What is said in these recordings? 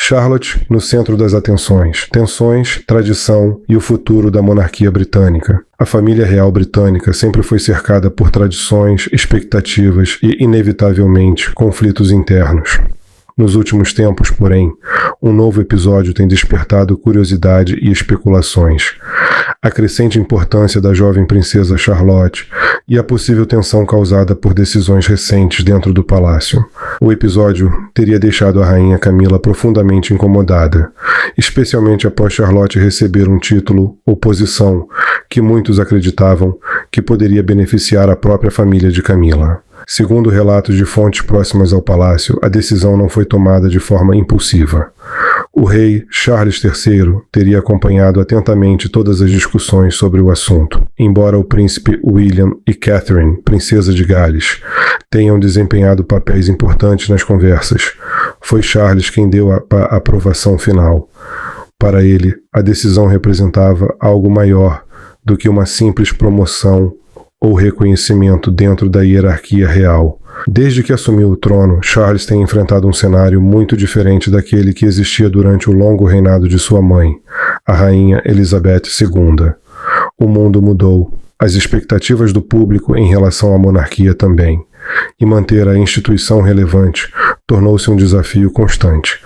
Charlotte no centro das atenções, tensões, tradição e o futuro da monarquia britânica. A família real britânica sempre foi cercada por tradições, expectativas e, inevitavelmente, conflitos internos. Nos últimos tempos, porém, um novo episódio tem despertado curiosidade e especulações. A crescente importância da jovem princesa Charlotte e a possível tensão causada por decisões recentes dentro do palácio. O episódio teria deixado a rainha Camila profundamente incomodada, especialmente após Charlotte receber um título ou posição que muitos acreditavam que poderia beneficiar a própria família de Camila. Segundo relatos de fontes próximas ao palácio, a decisão não foi tomada de forma impulsiva. O rei Charles III teria acompanhado atentamente todas as discussões sobre o assunto, embora o príncipe William e Catherine, princesa de Gales, tenham desempenhado papéis importantes nas conversas. Foi Charles quem deu a aprovação final. Para ele, a decisão representava algo maior do que uma simples promoção ou reconhecimento dentro da hierarquia real. Desde que assumiu o trono, Charles tem enfrentado um cenário muito diferente daquele que existia durante o longo reinado de sua mãe, a rainha Elizabeth II. O mundo mudou, as expectativas do público em relação à monarquia também, e manter a instituição relevante tornou-se um desafio constante.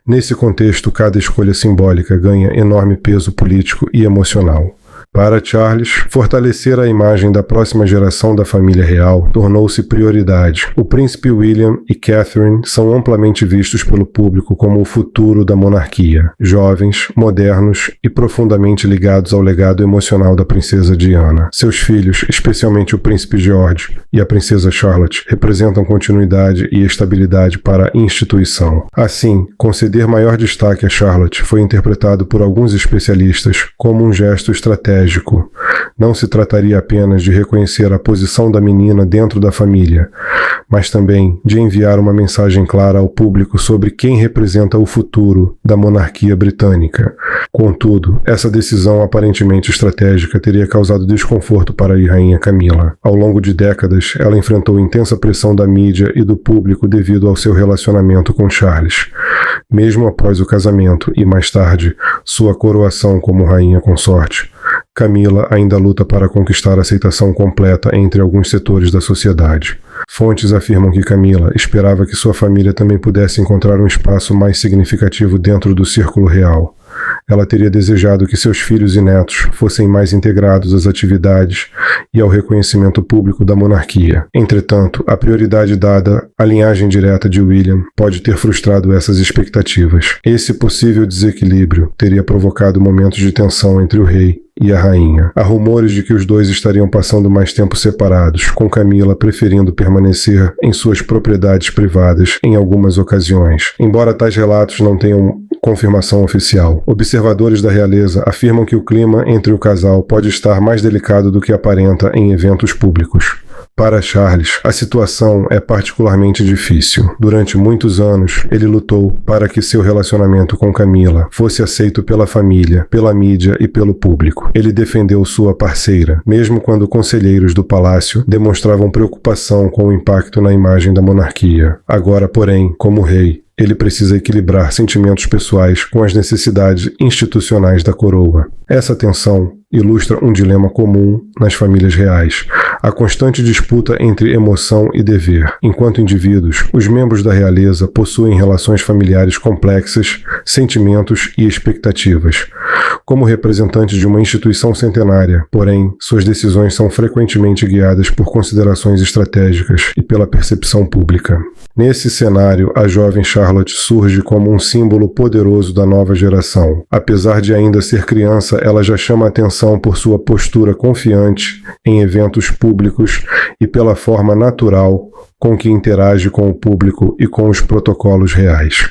Nesse contexto, cada escolha simbólica ganha enorme peso político e emocional. Para Charles, fortalecer a imagem da próxima geração da família real tornou-se prioridade. O príncipe William e Catherine são amplamente vistos pelo público como o futuro da monarquia, jovens, modernos e profundamente ligados ao legado emocional da princesa Diana. Seus filhos, especialmente o príncipe George e a princesa Charlotte, representam continuidade e estabilidade para a instituição. Assim, conceder maior destaque a Charlotte foi interpretado por alguns especialistas como um gesto estratégico. Não se trataria apenas de reconhecer a posição da menina dentro da família, mas também de enviar uma mensagem clara ao público sobre quem representa o futuro da monarquia britânica. Contudo, essa decisão aparentemente estratégica teria causado desconforto para a rainha Camila. Ao longo de décadas, ela enfrentou intensa pressão da mídia e do público devido ao seu relacionamento com Charles. Mesmo após o casamento e, mais tarde, sua coroação como rainha consorte, Camila ainda luta para conquistar a aceitação completa entre alguns setores da sociedade. Fontes afirmam que Camila esperava que sua família também pudesse encontrar um espaço mais significativo dentro do círculo real. Ela teria desejado que seus filhos e netos fossem mais integrados às atividades e ao reconhecimento público da monarquia. Entretanto, a prioridade dada à linhagem direta de William pode ter frustrado essas expectativas. Esse possível desequilíbrio teria provocado momentos de tensão entre o rei e a rainha. Há rumores de que os dois estariam passando mais tempo separados, com Camila preferindo permanecer em suas propriedades privadas em algumas ocasiões. Embora tais relatos não tenham confirmação oficial, observadores da realeza afirmam que o clima entre o casal pode estar mais delicado do que aparenta em eventos públicos. Para Charles, a situação é particularmente difícil. Durante muitos anos, ele lutou para que seu relacionamento com Camila fosse aceito pela família, pela mídia e pelo público. Ele defendeu sua parceira, mesmo quando conselheiros do palácio demonstravam preocupação com o impacto na imagem da monarquia. Agora, porém, como rei, ele precisa equilibrar sentimentos pessoais com as necessidades institucionais da coroa. Essa tensão ilustra um dilema comum nas famílias reais: a constante disputa entre emoção e dever. Enquanto indivíduos, os membros da realeza possuem relações familiares complexas, sentimentos e expectativas. Como representantes de uma instituição centenária, porém, suas decisões são frequentemente guiadas por considerações estratégicas e pela percepção pública. Nesse cenário, a jovem Charlotte surge como um símbolo poderoso da nova geração. Apesar de ainda ser criança, ela já chama atenção por sua postura confiante em eventos públicos e pela forma natural com que interage com o público e com os protocolos reais.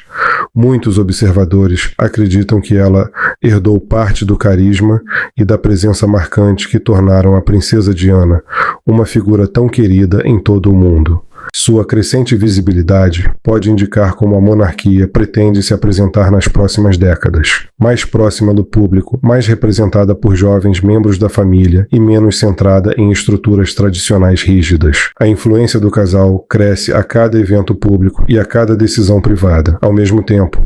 Muitos observadores acreditam que ela herdou parte do carisma e da presença marcante que tornaram a princesa Diana uma figura tão querida em todo o mundo. Sua crescente visibilidade pode indicar como a monarquia pretende se apresentar nas próximas décadas, mais próxima do público, mais representada por jovens membros da família e menos centrada em estruturas tradicionais rígidas. A influência do casal cresce a cada evento público e a cada decisão privada. Ao mesmo tempo,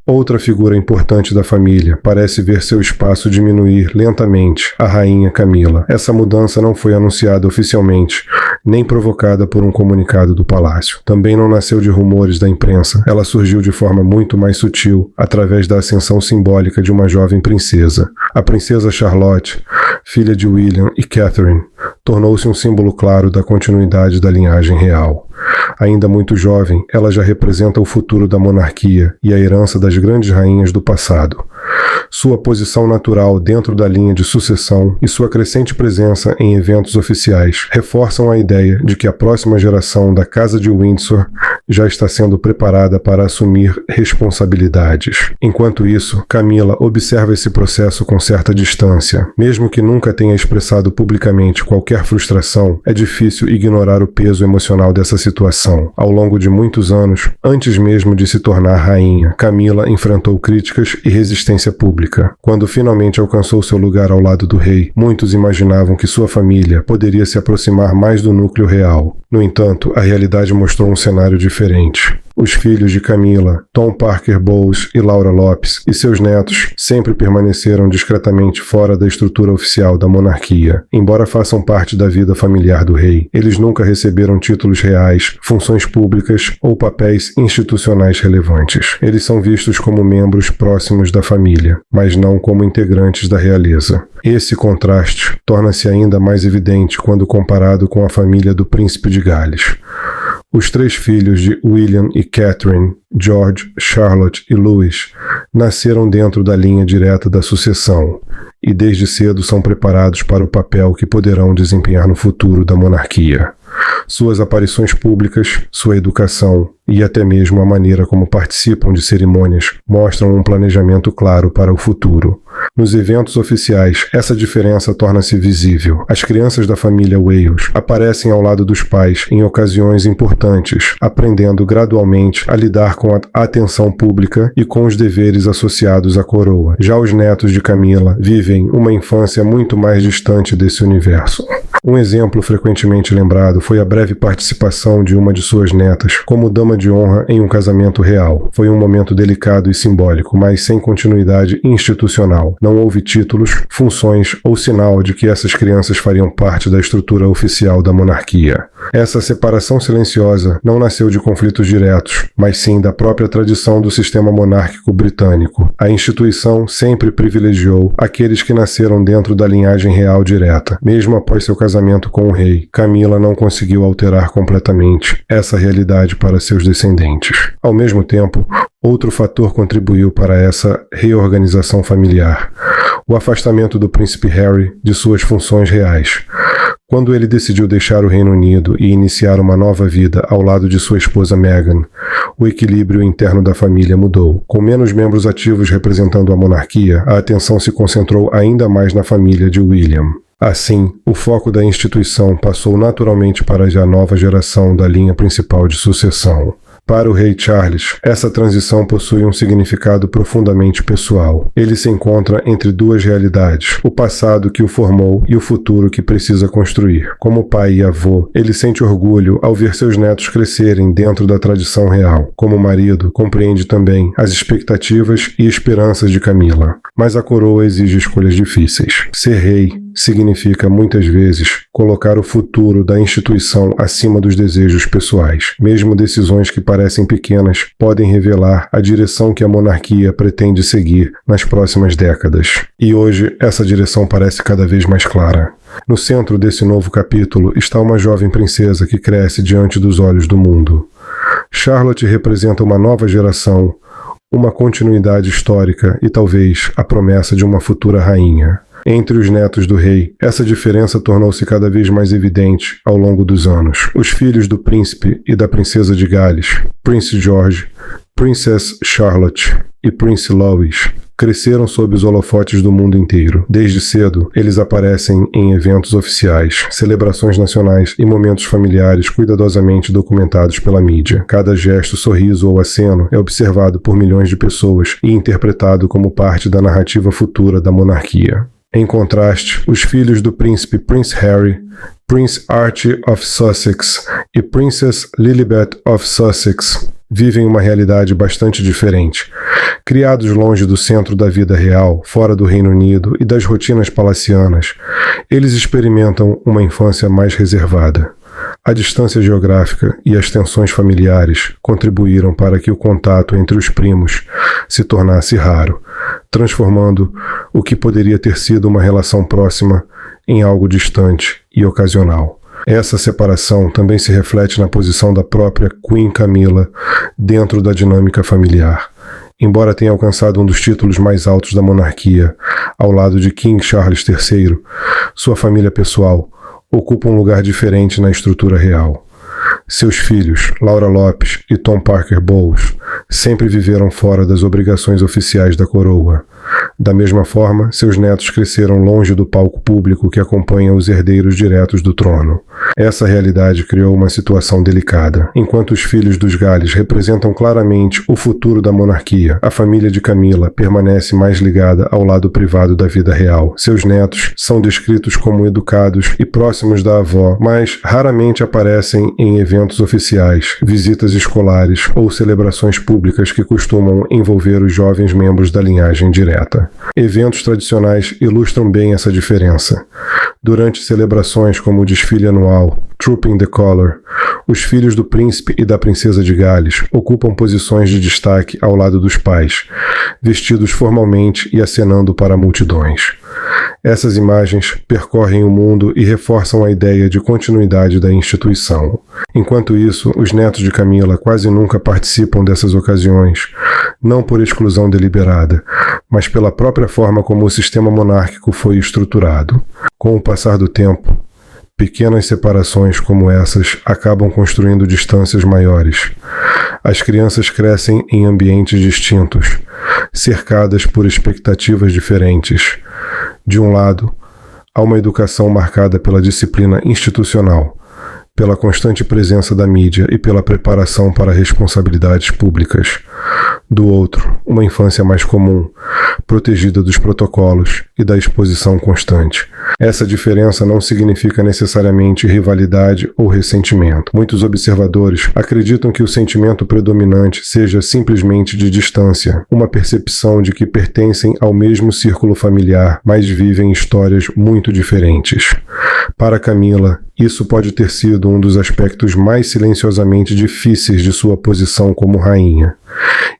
Outra figura importante da família parece ver seu espaço diminuir lentamente, a rainha Camila. Essa mudança não foi anunciada oficialmente, nem provocada por um comunicado do palácio. Também não nasceu de rumores da imprensa. Ela surgiu de forma muito mais sutil, através da ascensão simbólica de uma jovem princesa. A princesa Charlotte, filha de William e Catherine, tornou-se um símbolo claro da continuidade da linhagem real. Ainda muito jovem, ela já representa o futuro da monarquia e a herança das grandes rainhas do passado. Sua posição natural dentro da linha de sucessão e sua crescente presença em eventos oficiais reforçam a ideia de que a próxima geração da Casa de Windsor já está sendo preparada para assumir responsabilidades. Enquanto isso, Camila observa esse processo com certa distância. Mesmo que nunca tenha expressado publicamente qualquer frustração, é difícil ignorar o peso emocional dessa situação. Ao longo de muitos anos, antes mesmo de se tornar rainha, Camila enfrentou críticas e resistência pública. Quando finalmente alcançou seu lugar ao lado do rei, muitos imaginavam que sua família poderia se aproximar mais do núcleo real. No entanto, a realidade mostrou um cenário diferente. Os filhos de Camila, Tom Parker Bowles e Laura Lopes, e seus netos sempre permaneceram discretamente fora da estrutura oficial da monarquia. Embora façam parte da vida familiar do rei, eles nunca receberam títulos reais, funções públicas ou papéis institucionais relevantes. Eles são vistos como membros próximos da família, mas não como integrantes da realeza. Esse contraste torna-se ainda mais evidente quando comparado com a família do príncipe de Gales. Os 3 filhos de William e Catherine, George, Charlotte e Louis, nasceram dentro da linha direta da sucessão e desde cedo são preparados para o papel que poderão desempenhar no futuro da monarquia. Suas aparições públicas, sua educação e até mesmo a maneira como participam de cerimônias mostram um planejamento claro para o futuro. Nos eventos oficiais, essa diferença torna-se visível. As crianças da família Wales aparecem ao lado dos pais em ocasiões importantes, aprendendo gradualmente a lidar com a atenção pública e com os deveres associados à coroa. Já os netos de Camila vivem uma infância muito mais distante desse universo. Um exemplo frequentemente lembrado foi a breve participação de uma de suas netas como dama de honra em um casamento real. Foi um momento delicado e simbólico, mas sem continuidade institucional. Não houve títulos, funções ou sinal de que essas crianças fariam parte da estrutura oficial da monarquia. Essa separação silenciosa não nasceu de conflitos diretos, mas sim da própria tradição do sistema monárquico britânico. A instituição sempre privilegiou aqueles que nasceram dentro da linhagem real direta. Mesmo após seu casamento com o rei, Camila não conseguiu alterar completamente essa realidade para seus descendentes. Ao mesmo tempo, outro fator contribuiu para essa reorganização familiar: o afastamento do príncipe Harry de suas funções reais. Quando ele decidiu deixar o Reino Unido e iniciar uma nova vida ao lado de sua esposa Meghan, o equilíbrio interno da família mudou. Com menos membros ativos representando a monarquia, a atenção se concentrou ainda mais na família de William. Assim, o foco da instituição passou naturalmente para a nova geração da linha principal de sucessão. Para o rei Charles, essa transição possui um significado profundamente pessoal. Ele se encontra entre 2 realidades: o passado que o formou e o futuro que precisa construir. Como pai e avô, ele sente orgulho ao ver seus netos crescerem dentro da tradição real. Como marido, compreende também as expectativas e esperanças de Camila. Mas a coroa exige escolhas difíceis. Ser rei significa, muitas vezes, colocar o futuro da instituição acima dos desejos pessoais. Mesmo decisões que parecem pequenas podem revelar a direção que a monarquia pretende seguir nas próximas décadas. E hoje, essa direção parece cada vez mais clara. No centro desse novo capítulo está uma jovem princesa que cresce diante dos olhos do mundo. Charlotte representa uma nova geração, uma continuidade histórica e talvez a promessa de uma futura rainha. Entre os netos do rei, essa diferença tornou-se cada vez mais evidente ao longo dos anos. Os filhos do príncipe e da princesa de Gales, Prince George, Princess Charlotte e Prince Louis, cresceram sob os holofotes do mundo inteiro. Desde cedo, eles aparecem em eventos oficiais, celebrações nacionais e momentos familiares cuidadosamente documentados pela mídia. Cada gesto, sorriso ou aceno é observado por milhões de pessoas e interpretado como parte da narrativa futura da monarquia. Em contraste, os filhos do príncipe Prince Harry, Prince Archie of Sussex e Princess Lilibet of Sussex vivem uma realidade bastante diferente. Criados longe do centro da vida real, fora do Reino Unido e das rotinas palacianas, eles experimentam uma infância mais reservada. A distância geográfica e as tensões familiares contribuíram para que o contato entre os primos se tornasse raro, transformando o que poderia ter sido uma relação próxima em algo distante e ocasional. Essa separação também se reflete na posição da própria Queen Camilla dentro da dinâmica familiar. Embora tenha alcançado um dos títulos mais altos da monarquia, ao lado de King Charles III, sua família pessoal ocupa um lugar diferente na estrutura real. Seus filhos, Laura Lopes e Tom Parker Bowles, sempre viveram fora das obrigações oficiais da coroa. Da mesma forma, seus netos cresceram longe do palco público que acompanha os herdeiros diretos do trono. Essa realidade criou uma situação delicada. Enquanto os filhos dos Gales representam claramente o futuro da monarquia, a família de Camilla permanece mais ligada ao lado privado da vida real. Seus netos são descritos como educados e próximos da avó, mas raramente aparecem em eventos oficiais, visitas escolares ou celebrações públicas que costumam envolver os jovens membros da linhagem direta. Eventos tradicionais ilustram bem essa diferença. Durante celebrações como o desfile anual, Trooping the Colour, os filhos do príncipe e da princesa de Gales ocupam posições de destaque ao lado dos pais, vestidos formalmente e acenando para multidões. Essas imagens percorrem o mundo e reforçam a ideia de continuidade da instituição. Enquanto isso, os netos de Camilla quase nunca participam dessas ocasiões, não por exclusão deliberada, mas pela própria forma como o sistema monárquico foi estruturado. Com o passar do tempo, pequenas separações como essas acabam construindo distâncias maiores. As crianças crescem em ambientes distintos, cercadas por expectativas diferentes. De um lado, há uma educação marcada pela disciplina institucional, pela constante presença da mídia e pela preparação para responsabilidades públicas. Do outro, uma infância mais comum, protegida dos protocolos e da exposição constante. Essa diferença não significa necessariamente rivalidade ou ressentimento. Muitos observadores acreditam que o sentimento predominante seja simplesmente de distância, uma percepção de que pertencem ao mesmo círculo familiar, mas vivem histórias muito diferentes. Para Camilla, isso pode ter sido um dos aspectos mais silenciosamente difíceis de sua posição como rainha.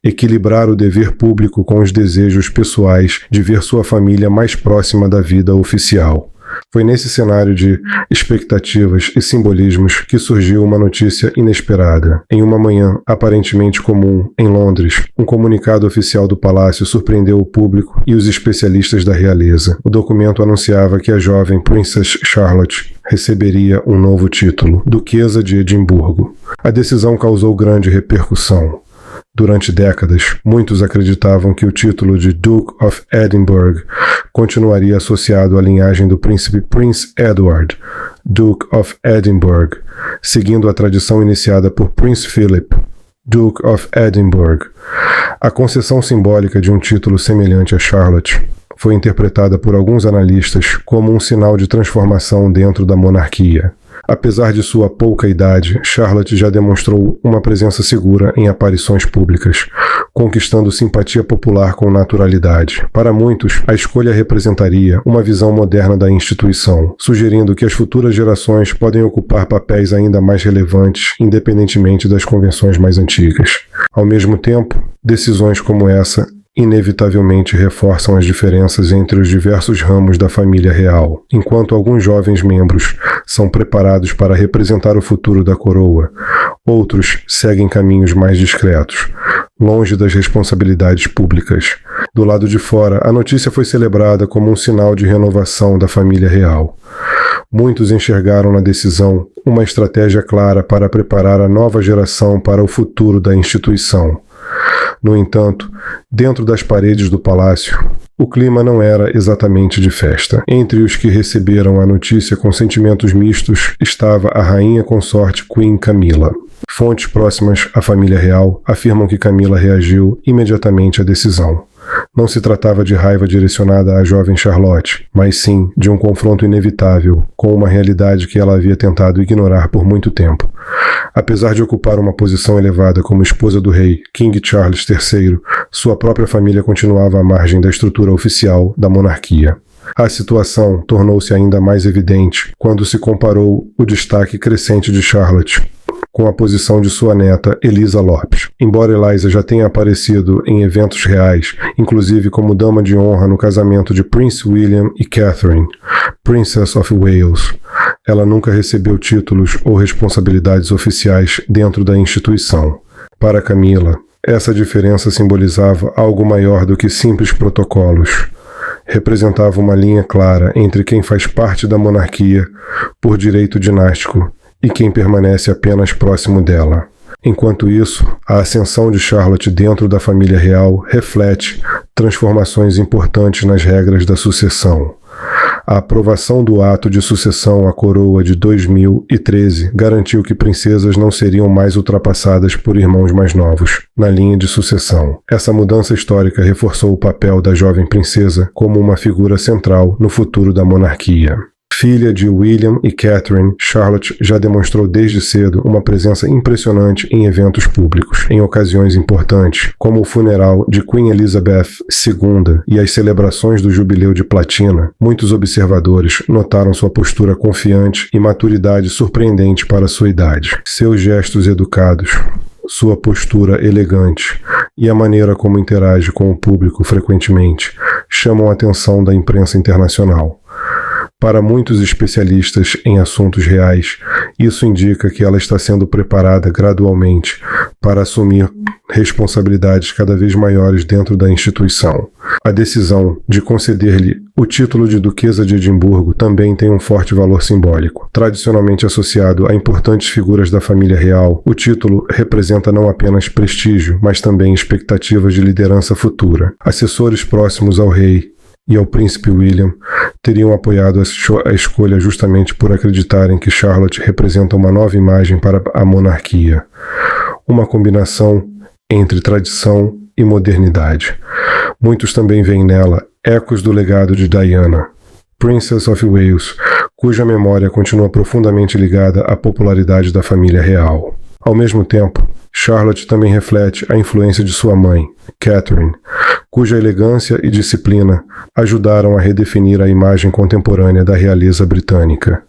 Equilibrar o dever público com os desejos pessoais de ver sua família mais próxima da vida oficial. Foi nesse cenário de expectativas e simbolismos que surgiu uma notícia inesperada. Em uma manhã aparentemente comum, em Londres, um comunicado oficial do palácio surpreendeu o público e os especialistas da realeza. O documento anunciava que a jovem Princess Charlotte receberia um novo título, Duquesa de Edimburgo. A decisão causou grande repercussão. Durante décadas, muitos acreditavam que o título de Duke of Edinburgh continuaria associado à linhagem do príncipe Prince Edward, Duke of Edinburgh, seguindo a tradição iniciada por Prince Philip, Duke of Edinburgh. A concessão simbólica de um título semelhante a Charlotte foi interpretada por alguns analistas como um sinal de transformação dentro da monarquia. Apesar de sua pouca idade, Charlotte já demonstrou uma presença segura em aparições públicas, conquistando simpatia popular com naturalidade. Para muitos, a escolha representaria uma visão moderna da instituição, sugerindo que as futuras gerações podem ocupar papéis ainda mais relevantes, independentemente das convenções mais antigas. Ao mesmo tempo, decisões como essa inevitavelmente reforçam as diferenças entre os diversos ramos da família real. Enquanto alguns jovens membros são preparados para representar o futuro da coroa, outros seguem caminhos mais discretos, longe das responsabilidades públicas. Do lado de fora, a notícia foi celebrada como um sinal de renovação da família real. Muitos enxergaram na decisão uma estratégia clara para preparar a nova geração para o futuro da instituição. No entanto, dentro das paredes do palácio, o clima não era exatamente de festa. Entre os que receberam a notícia com sentimentos mistos estava a rainha consorte Queen Camilla. Fontes próximas à família real afirmam que Camilla reagiu imediatamente à decisão. Não se tratava de raiva direcionada à jovem Charlotte, mas sim de um confronto inevitável com uma realidade que ela havia tentado ignorar por muito tempo. Apesar de ocupar uma posição elevada como esposa do rei King Charles III, sua própria família continuava à margem da estrutura oficial da monarquia. A situação tornou-se ainda mais evidente quando se comparou o destaque crescente de Charlotte com a posição de sua neta, Elisa Lopes. Embora Eliza já tenha aparecido em eventos reais, inclusive como dama de honra no casamento de Prince William e Catherine, Princess of Wales, ela nunca recebeu títulos ou responsabilidades oficiais dentro da instituição. Para Camila, essa diferença simbolizava algo maior do que simples protocolos. Representava uma linha clara entre quem faz parte da monarquia por direito dinástico e quem permanece apenas próximo dela. Enquanto isso, a ascensão de Charlotte dentro da família real reflete transformações importantes nas regras da sucessão. A aprovação do ato de sucessão à coroa de 2013 garantiu que princesas não seriam mais ultrapassadas por irmãos mais novos na linha de sucessão. Essa mudança histórica reforçou o papel da jovem princesa como uma figura central no futuro da monarquia. Filha de William e Catherine, Charlotte já demonstrou desde cedo uma presença impressionante em eventos públicos, em ocasiões importantes, como o funeral de Queen Elizabeth II e as celebrações do Jubileu de Platina. Muitos observadores notaram sua postura confiante e maturidade surpreendente para sua idade. Seus gestos educados, sua postura elegante e a maneira como interage com o público frequentemente chamam a atenção da imprensa internacional. Para muitos especialistas em assuntos reais, isso indica que ela está sendo preparada gradualmente para assumir responsabilidades cada vez maiores dentro da instituição. A decisão de conceder-lhe o título de Duquesa de Edimburgo também tem um forte valor simbólico. Tradicionalmente associado a importantes figuras da família real, o título representa não apenas prestígio, mas também expectativas de liderança futura. Assessores próximos ao rei e ao príncipe William teriam apoiado a escolha justamente por acreditarem que Charlotte representa uma nova imagem para a monarquia, uma combinação entre tradição e modernidade. Muitos também veem nela ecos do legado de Diana, Princess of Wales, cuja memória continua profundamente ligada à popularidade da família real. Ao mesmo tempo, Charlotte também reflete a influência de sua mãe, Catherine, cuja elegância e disciplina ajudaram a redefinir a imagem contemporânea da realeza britânica.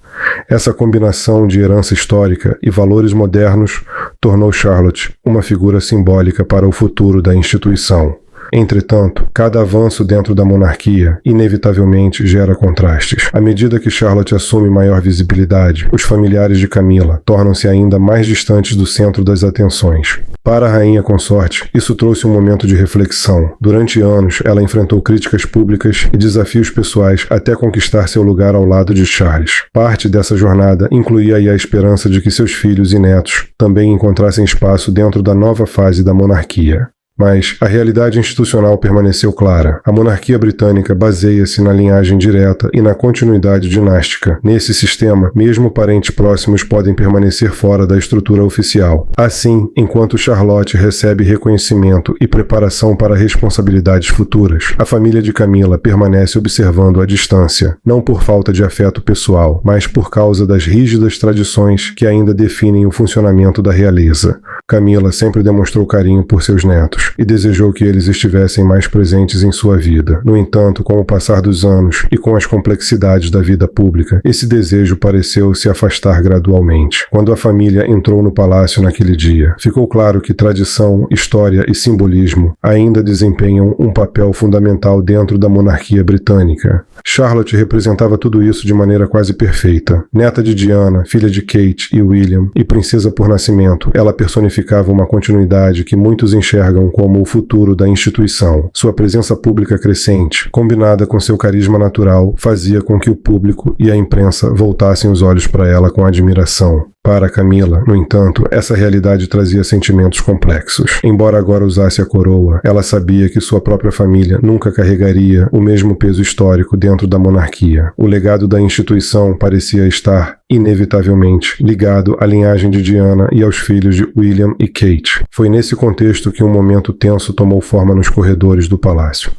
Essa combinação de herança histórica e valores modernos tornou Charlotte uma figura simbólica para o futuro da instituição. Entretanto, cada avanço dentro da monarquia inevitavelmente gera contrastes. À medida que Charlotte assume maior visibilidade, os familiares de Camila tornam-se ainda mais distantes do centro das atenções. Para a rainha consorte, isso trouxe um momento de reflexão. Durante anos, ela enfrentou críticas públicas e desafios pessoais até conquistar seu lugar ao lado de Charles. Parte dessa jornada incluía a esperança de que seus filhos e netos também encontrassem espaço dentro da nova fase da monarquia. Mas a realidade institucional permaneceu clara. A monarquia britânica baseia-se na linhagem direta e na continuidade dinástica. Nesse sistema, mesmo parentes próximos podem permanecer fora da estrutura oficial. Assim, enquanto Charlotte recebe reconhecimento e preparação para responsabilidades futuras, a família de Camila permanece observando à distância, não por falta de afeto pessoal, mas por causa das rígidas tradições que ainda definem o funcionamento da realeza. Camila sempre demonstrou carinho por seus netos e desejou que eles estivessem mais presentes em sua vida. No entanto, com o passar dos anos e com as complexidades da vida pública, esse desejo pareceu se afastar gradualmente. Quando a família entrou no palácio naquele dia, ficou claro que tradição, história e simbolismo ainda desempenham um papel fundamental dentro da monarquia britânica. Charlotte representava tudo isso de maneira quase perfeita. Neta de Diana, filha de Kate e William, e princesa por nascimento, ela personificava uma continuidade que muitos enxergam como o futuro da instituição. Sua presença pública crescente, combinada com seu carisma natural, fazia com que o público e a imprensa voltassem os olhos para ela com admiração. Para Camila, no entanto, essa realidade trazia sentimentos complexos. Embora agora usasse a coroa, ela sabia que sua própria família nunca carregaria o mesmo peso histórico dentro da monarquia. O legado da instituição parecia estar, inevitavelmente, ligado à linhagem de Diana e aos filhos de William e Kate. Foi nesse contexto que um momento tenso tomou forma nos corredores do palácio.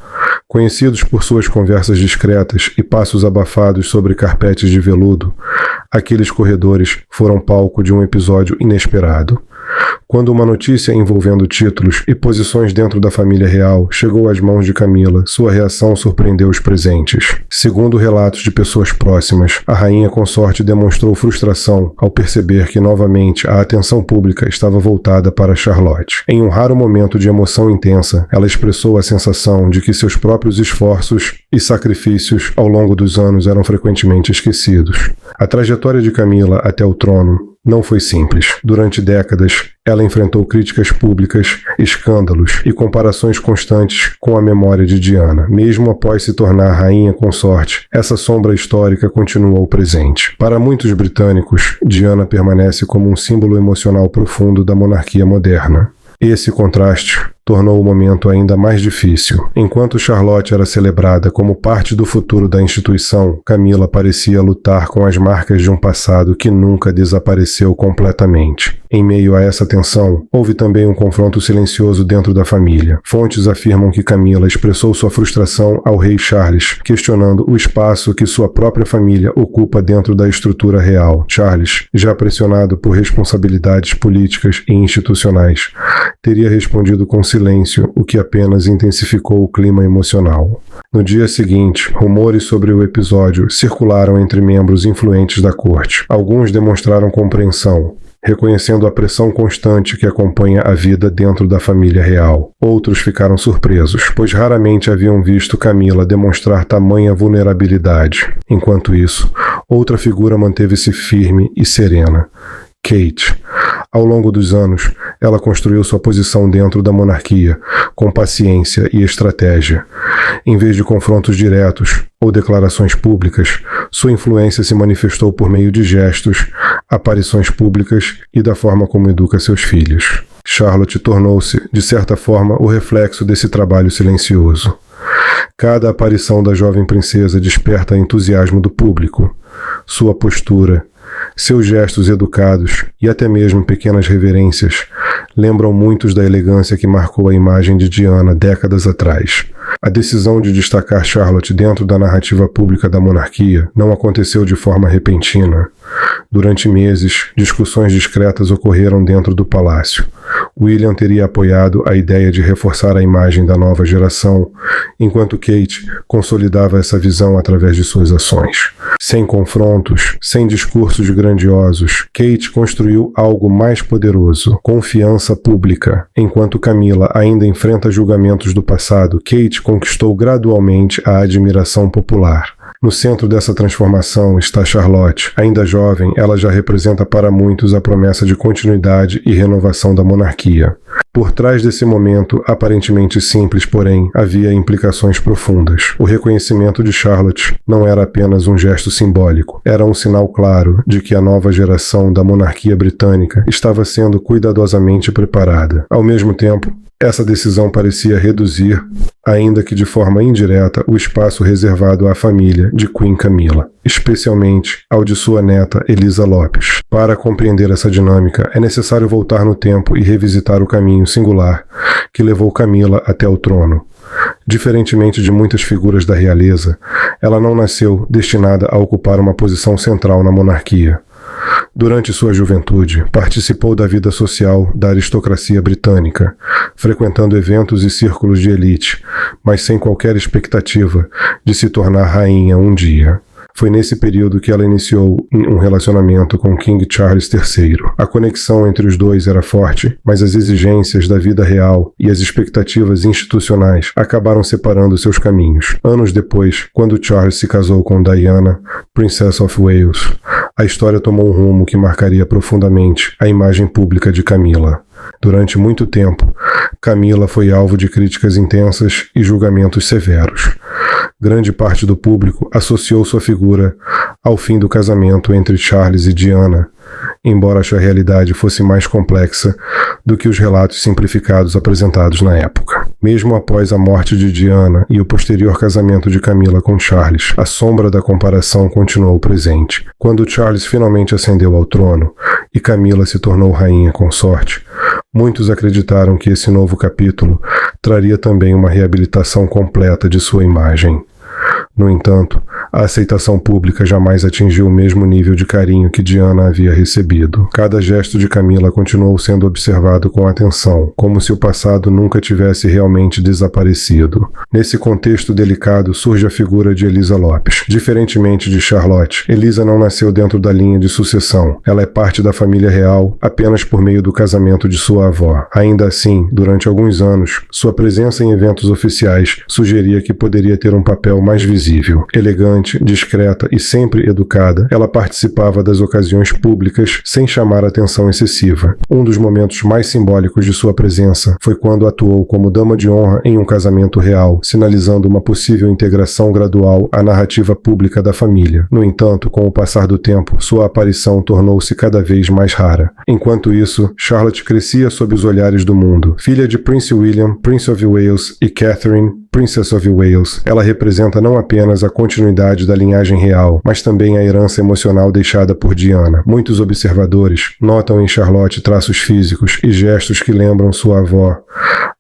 Conhecidos por suas conversas discretas e passos abafados sobre carpetes de veludo, aqueles corredores foram palco de um episódio inesperado. Quando uma notícia envolvendo títulos e posições dentro da família real chegou às mãos de Camila, sua reação surpreendeu os presentes. Segundo relatos de pessoas próximas, a rainha consorte demonstrou frustração ao perceber que novamente a atenção pública estava voltada para Charlotte. Em um raro momento de emoção intensa, ela expressou a sensação de que seus próprios esforços e sacrifícios ao longo dos anos eram frequentemente esquecidos. A trajetória de Camila até o trono não foi simples. Durante décadas, ela enfrentou críticas públicas, escândalos e comparações constantes com a memória de Diana. Mesmo após se tornar rainha consorte, essa sombra histórica continuou presente. Para muitos britânicos, Diana permanece como um símbolo emocional profundo da monarquia moderna. Esse contraste tornou o momento ainda mais difícil. Enquanto Charlotte era celebrada como parte do futuro da instituição, Camila parecia lutar com as marcas de um passado que nunca desapareceu completamente. Em meio a essa tensão, houve também um confronto silencioso dentro da família. Fontes afirmam que Camila expressou sua frustração ao rei Charles, questionando o espaço que sua própria família ocupa dentro da estrutura real. Charles, já pressionado por responsabilidades políticas e institucionais, teria respondido com silêncio, o que apenas intensificou o clima emocional. No dia seguinte, rumores sobre o episódio circularam entre membros influentes da corte. Alguns demonstraram compreensão, reconhecendo a pressão constante que acompanha a vida dentro da família real. Outros ficaram surpresos, pois raramente haviam visto Camila demonstrar tamanha vulnerabilidade. Enquanto isso, outra figura manteve-se firme e serena: Kate. Ao longo dos anos, ela construiu sua posição dentro da monarquia, com paciência e estratégia. Em vez de confrontos diretos ou declarações públicas, sua influência se manifestou por meio de gestos, aparições públicas e da forma como educa seus filhos. Charlotte tornou-se, de certa forma, o reflexo desse trabalho silencioso. Cada aparição da jovem princesa desperta entusiasmo do público. Sua postura, seus gestos educados e até mesmo pequenas reverências lembram muitos da elegância que marcou a imagem de Diana décadas atrás. A decisão de destacar Charlotte dentro da narrativa pública da monarquia não aconteceu de forma repentina. Durante meses, discussões discretas ocorreram dentro do palácio. William teria apoiado a ideia de reforçar a imagem da nova geração, enquanto Kate consolidava essa visão através de suas ações. Sem confrontos, sem discursos grandiosos, Kate construiu algo mais poderoso: confiança pública. Enquanto Camila ainda enfrenta julgamentos do passado, Kate conquistou gradualmente a admiração popular. No centro dessa transformação está Charlotte. Ainda jovem, ela já representa para muitos a promessa de continuidade e renovação da monarquia. Por trás desse momento, aparentemente simples, porém, havia implicações profundas. O reconhecimento de Charlotte não era apenas um gesto simbólico, era um sinal claro de que a nova geração da monarquia britânica estava sendo cuidadosamente preparada. Ao mesmo tempo, essa decisão parecia reduzir, ainda que de forma indireta, o espaço reservado à família de Queen Camila, especialmente ao de sua neta Elisa Lopes. Para compreender essa dinâmica, é necessário voltar no tempo e revisitar o caminho singular que levou Camila até o trono. Diferentemente de muitas figuras da realeza, ela não nasceu destinada a ocupar uma posição central na monarquia. Durante sua juventude, participou da vida social da aristocracia britânica, frequentando eventos e círculos de elite, mas sem qualquer expectativa de se tornar rainha um dia. Foi nesse período que ela iniciou um relacionamento com King Charles III. A conexão entre os dois era forte, mas as exigências da vida real e as expectativas institucionais acabaram separando seus caminhos. Anos depois, quando Charles se casou com Diana, Princess of Wales, a história tomou um rumo que marcaria profundamente a imagem pública de Camila. Durante muito tempo, Camila foi alvo de críticas intensas e julgamentos severos. Grande parte do público associou sua figura ao fim do casamento entre Charles e Diana, embora a realidade fosse mais complexa do que os relatos simplificados apresentados na época. Mesmo após a morte de Diana e o posterior casamento de Camila com Charles, a sombra da comparação continuou presente. Quando Charles finalmente ascendeu ao trono e Camila se tornou rainha consorte, Muitos acreditaram que esse novo capítulo traria também uma reabilitação completa de sua imagem. No entanto, a aceitação pública jamais atingiu o mesmo nível de carinho que Diana havia recebido. Cada gesto de Camila continuou sendo observado com atenção, como se o passado nunca tivesse realmente desaparecido. Nesse contexto delicado surge a figura de Elisa Lopes. Diferentemente de Charlotte, Elisa não nasceu dentro da linha de sucessão. Ela é parte da família real apenas por meio do casamento de sua avó. Ainda assim, durante alguns anos, sua presença em eventos oficiais sugeria que poderia ter um papel mais visível. Elegante, discreta e sempre educada, ela participava das ocasiões públicas sem chamar atenção excessiva. Um dos momentos mais simbólicos de sua presença foi quando atuou como dama de honra em um casamento real, sinalizando uma possível integração gradual à narrativa pública da família. No entanto, com o passar do tempo, sua aparição tornou-se cada vez mais rara. Enquanto isso, Charlotte crescia sob os olhares do mundo. Filha de Prince William, Prince of Wales, e Catherine, Princess of Wales, ela representa não apenas a continuidade da linhagem real, mas também a herança emocional deixada por Diana. Muitos observadores notam em Charlotte traços físicos e gestos que lembram sua avó,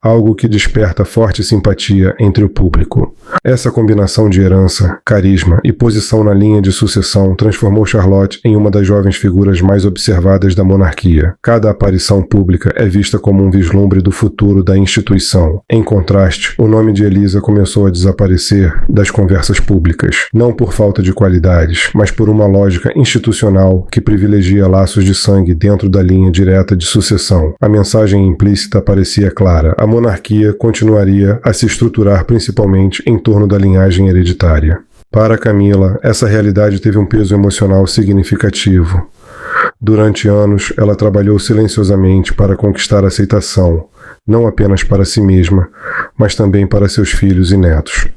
algo que desperta forte simpatia entre o público. Essa combinação de herança, carisma e posição na linha de sucessão transformou Charlotte em uma das jovens figuras mais observadas da monarquia. Cada aparição pública é vista como um vislumbre do futuro da instituição. Em contraste, o nome de Elisa começou a desaparecer das conversas públicas, não por falta de qualidades, mas por uma lógica institucional que privilegia laços de sangue dentro da linha direta de sucessão. A mensagem implícita parecia clara: a monarquia continuaria a se estruturar principalmente em torno da linhagem hereditária. Para Camila, essa realidade teve um peso emocional significativo. Durante anos, ela trabalhou silenciosamente para conquistar aceitação, não apenas para si mesma, mas também para seus filhos e netos.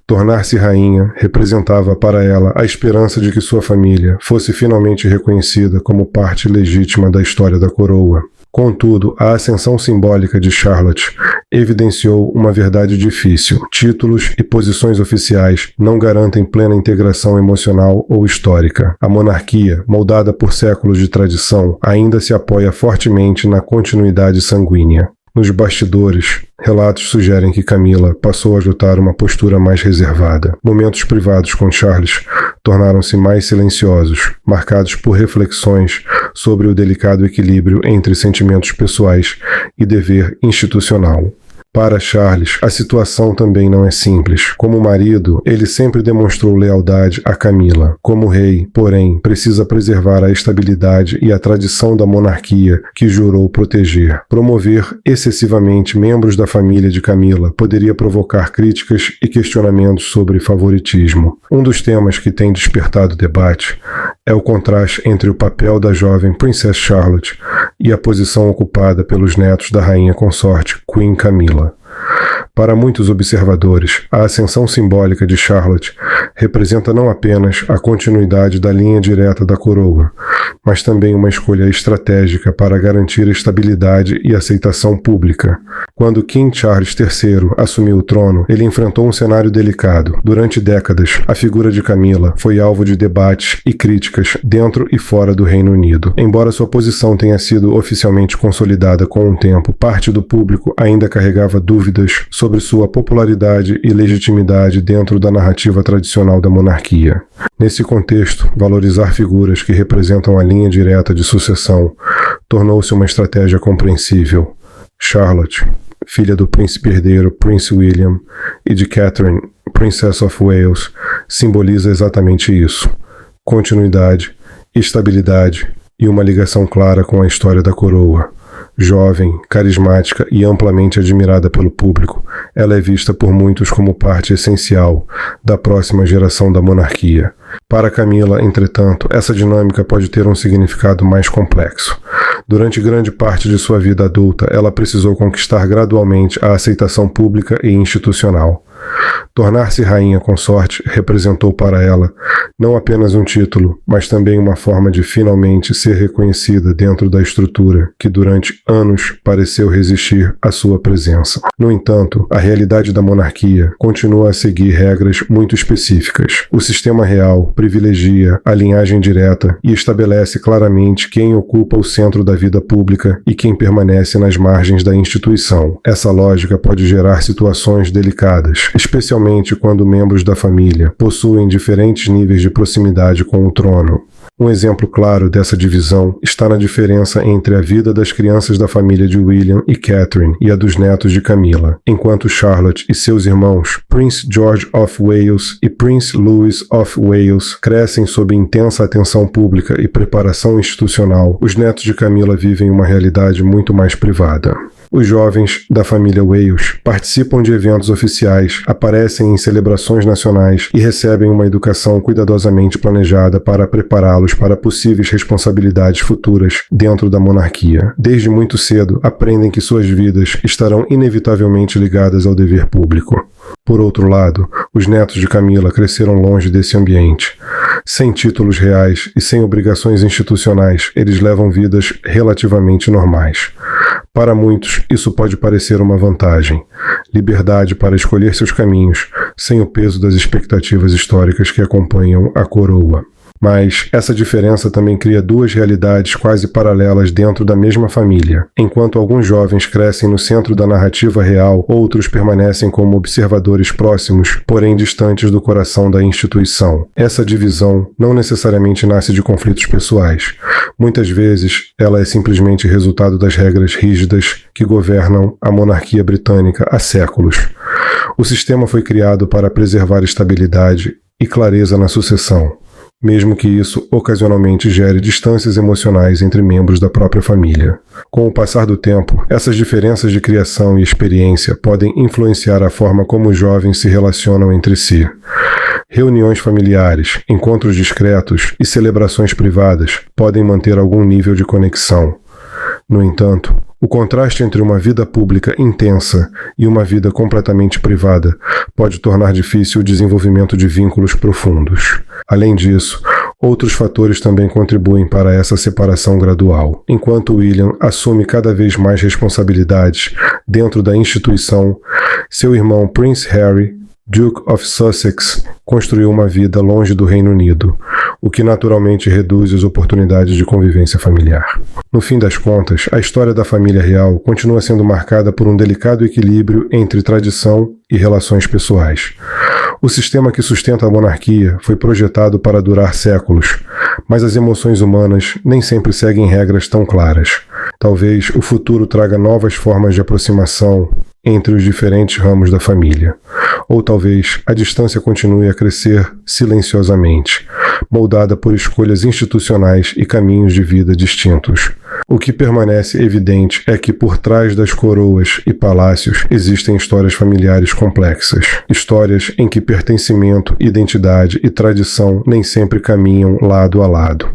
Tornar-se rainha representava para ela a esperança de que sua família fosse finalmente reconhecida como parte legítima da história da coroa. Contudo, a ascensão simbólica de Charlotte evidenciou uma verdade difícil. Títulos e posições oficiais não garantem plena integração emocional ou histórica. A monarquia, moldada por séculos de tradição, ainda se apoia fortemente na continuidade sanguínea. Nos bastidores, relatos sugerem que Camila passou a adotar uma postura mais reservada. Momentos privados com Charles tornaram-se mais silenciosos, marcados por reflexões sobre o delicado equilíbrio entre sentimentos pessoais e dever institucional. Para Charles, a situação também não é simples. Como marido, ele sempre demonstrou lealdade a Camila. Como rei, porém, precisa preservar a estabilidade e a tradição da monarquia que jurou proteger. Promover excessivamente membros da família de Camila poderia provocar críticas e questionamentos sobre favoritismo. Um dos temas que tem despertado debate é o contraste entre o papel da jovem Princess Charlotte e a posição ocupada pelos netos da rainha consorte Queen Camilla. Para muitos observadores, a ascensão simbólica de Charlotte representa não apenas a continuidade da linha direta da coroa, mas também uma escolha estratégica para garantir estabilidade e aceitação pública. Quando King Charles III assumiu o trono, ele enfrentou um cenário delicado. Durante décadas, a figura de Camila foi alvo de debates e críticas dentro e fora do Reino Unido. Embora sua posição tenha sido oficialmente consolidada com o tempo, parte do público ainda carregava dúvidas sobre sua popularidade e legitimidade dentro da narrativa tradicional da monarquia. Nesse contexto, valorizar figuras que representam a linha direta de sucessão tornou-se uma estratégia compreensível. Charlotte, filha do príncipe herdeiro Prince William, e de Catherine, Princess of Wales, simboliza exatamente isso: continuidade, estabilidade e uma ligação clara com a história da coroa. Jovem, carismática e amplamente admirada pelo público, ela é vista por muitos como parte essencial da próxima geração da monarquia. Para Camila, entretanto, essa dinâmica pode ter um significado mais complexo. Durante grande parte de sua vida adulta, ela precisou conquistar gradualmente a aceitação pública e institucional. Tornar-se rainha consorte representou para ela não apenas um título, mas também uma forma de finalmente ser reconhecida dentro da estrutura que durante anos pareceu resistir à sua presença. No entanto, a realidade da monarquia continua a seguir regras muito específicas. O sistema real privilegia a linhagem direta e estabelece claramente quem ocupa o centro da vida pública e quem permanece nas margens da instituição. Essa lógica pode gerar situações delicadas, especialmente quando membros da família possuem diferentes níveis de proximidade com o trono. Um exemplo claro dessa divisão está na diferença entre a vida das crianças da família de William e Catherine e a dos netos de Camila, enquanto Charlotte e seus irmãos, Prince George of Wales e Prince Louis of Wales, crescem sob intensa atenção pública e preparação institucional. Os netos de Camila vivem uma realidade muito mais privada. Os jovens da família Wales participam de eventos oficiais, aparecem em celebrações nacionais e recebem uma educação cuidadosamente planejada para prepará-los para possíveis responsabilidades futuras dentro da monarquia. Desde muito cedo, aprendem que suas vidas estarão inevitavelmente ligadas ao dever público. Por outro lado, os netos de Camila cresceram longe desse ambiente. Sem títulos reais e sem obrigações institucionais, eles levam vidas relativamente normais. Para muitos, isso pode parecer uma vantagem. Liberdade para escolher seus caminhos, sem o peso das expectativas históricas que acompanham a coroa. Mas essa diferença também cria duas realidades quase paralelas dentro da mesma família. Enquanto alguns jovens crescem no centro da narrativa real, outros permanecem como observadores próximos, porém distantes do coração da instituição. Essa divisão não necessariamente nasce de conflitos pessoais. Muitas vezes, ela é simplesmente resultado das regras rígidas que governam a monarquia britânica há séculos. O sistema foi criado para preservar estabilidade e clareza na sucessão, mesmo que isso ocasionalmente gere distâncias emocionais entre membros da própria família. Com o passar do tempo, essas diferenças de criação e experiência podem influenciar a forma como os jovens se relacionam entre si. Reuniões familiares, encontros discretos e celebrações privadas podem manter algum nível de conexão. No entanto, o contraste entre uma vida pública intensa e uma vida completamente privada pode tornar difícil o desenvolvimento de vínculos profundos. Além disso, outros fatores também contribuem para essa separação gradual. Enquanto William assume cada vez mais responsabilidades dentro da instituição, seu irmão Prince Harry, Duke of Sussex, construiu uma vida longe do Reino Unido, o que naturalmente reduz as oportunidades de convivência familiar. No fim das contas, a história da família real continua sendo marcada por um delicado equilíbrio entre tradição e relações pessoais. O sistema que sustenta a monarquia foi projetado para durar séculos, mas as emoções humanas nem sempre seguem regras tão claras. Talvez o futuro traga novas formas de aproximação entre os diferentes ramos da família. Ou talvez a distância continue a crescer silenciosamente, moldada por escolhas institucionais e caminhos de vida distintos. O que permanece evidente é que por trás das coroas e palácios existem histórias familiares complexas, histórias em que pertencimento, identidade e tradição nem sempre caminham lado a lado.